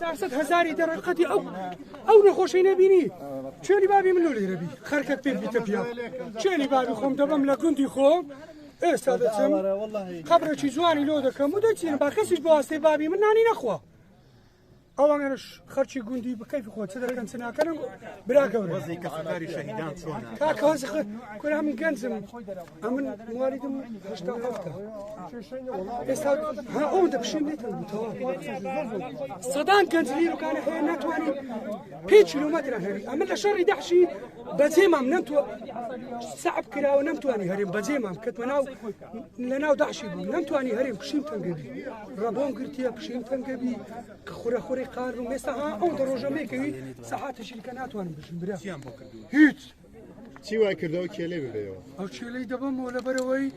400,000 درقتي او نخوشي نبيني شنو بابي منو لي ربي خركت بيت بتبيا شنو بابي خوم دبم لكنتي خوم استاذتم خبرك زواني لو دكم ودتين باخسش بواسطه بابي من ناني نخوا او انش خرچي گوندي بكيف خو تصدر كان سنا كان براك وزي كسكري شهيدان شلون كاك وزخ كلها من كنزم امن مواليدم اشتاقته استاذ ها اود بشميت صدام كنت لي كان هي نتواني بيتش لو ما ترى امن الشر دحشي بزيمام نمتو صعب كلا ونمتواني هريم بزيمام كتمناو لناو دحشي نمتواني هريم بشيم تنقبي ربون قلتي بشيم تنقبي خورا خوري قارو مسا اون دروجه ميكي ساعات الشركات وانا باش نبرا هيت چی وای کردو کلی ببیو او چلی دبم ولا بروي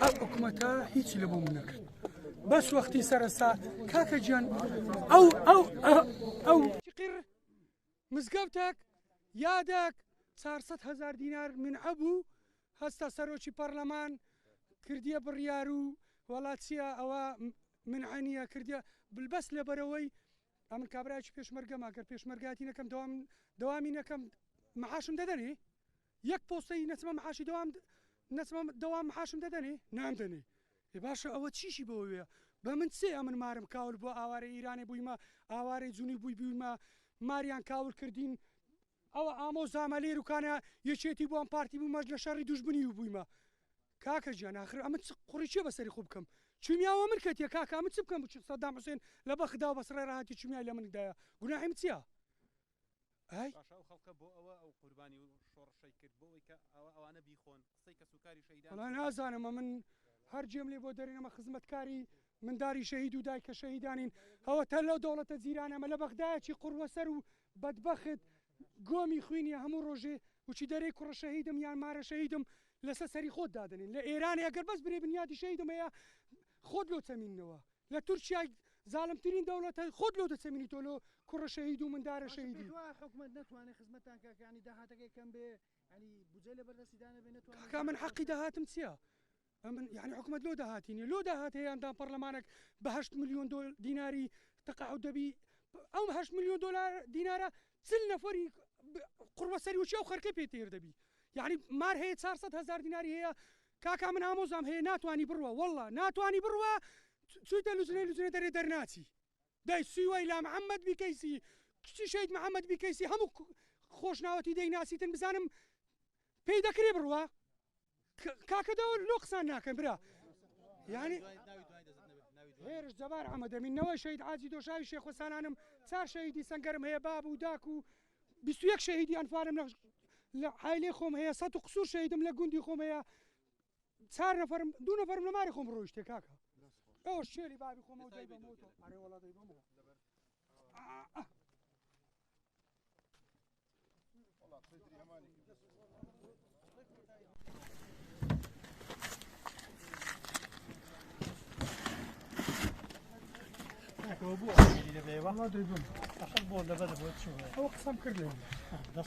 حكومتها هيك لبو منك بس وقتي سرسا كاكا جان او شقر مزقبتك يادك 400,000 دينار من ابو هستا سروشي برلمان كرديه بريارو ولاتسيا او من عنيا كرديه بالبس لبروي امن كابراج بيشمرقه ما كر بيشمرقاتي نكم دوامي نكم معاشم ددني يك بوستي نسمع معاشي دوام معاشم ددني نعم دني باشا او تشيشي بويا بمن سي امن مارم كاول بو اواري ايراني بويما اواري زوني بويما ماريان كاول كردين او امو زاماليرو كان يشيتي بو ام بارتي بو مجل شر دجبني بويما كاكا جان اخر امن قريشه بسري خوبكم شميا ومركت يا كاكا متسبكم صدام حسين لبخدا وبصرير هاتي شميا لمن دايا قلنا حمتيا هاي باشا خلق بو او قرباني شور شيكت بو او انا بيخون قصيك سكري شهيدان والله انا زانم من هر جملي بو درينا ما خدمتكاري من داري شهيد ودايك شهيدانين هو تلو دولة زيرانه ما لبخدا شي قروه سر بدبخت قومي خويني همو روجي وشي داري كره شهيدم يا مار شهيدم لسسري خود دادن لايران اگر بس بري بنيادي شهيدم يا خود لو تسمينوا لا تركيا ظالم ترين دولة خود لو تسميني تولو كره شهيد ومن دار شهيدي حكومة نتواني خدمتك يعني دهاتك كان يعني بوزيله بردسيدانه بنتواني كان من حقي دهات مسيا من يعني حكومة لو دهاتيني لو دهات هي عندها برلمانك ب8 مليون ديناري تقاعد بي او 8 مليون دولار دينار سل نفري قرب سري وشي او خركي بيتير دبي يعني مار هي 400,000 ديناري هي كاكا من اموزام هي ناتواني بروا والله ناتواني بروا سويت لوزني درناتي داي سوي لا محمد بكيسي شهيد محمد بكيسي همو خوش ناوتي دي ناسي تنبزانم بيدا كري بروا كاكا دو نقصان ناكن برا يعني هيرش جبار عمد من نوى شهيد عاجي دو شاوي شيخ وسانانم 4 شهيدي سنقرم هي باب وداكو 21 شهيدي انفارم حايلي خوم هي 100 قصور شهيدم لقوندي خوم هي 4 نفر 2 نفر من ماري خوم روشتي كاكا او شيلي بابي خوم او دايبه موتو اري والله دايبه مو والله تدري اماني كوبو اللي بيبا والله دايبه اخر بول لبدا بوتشو هو قسم كرلي ده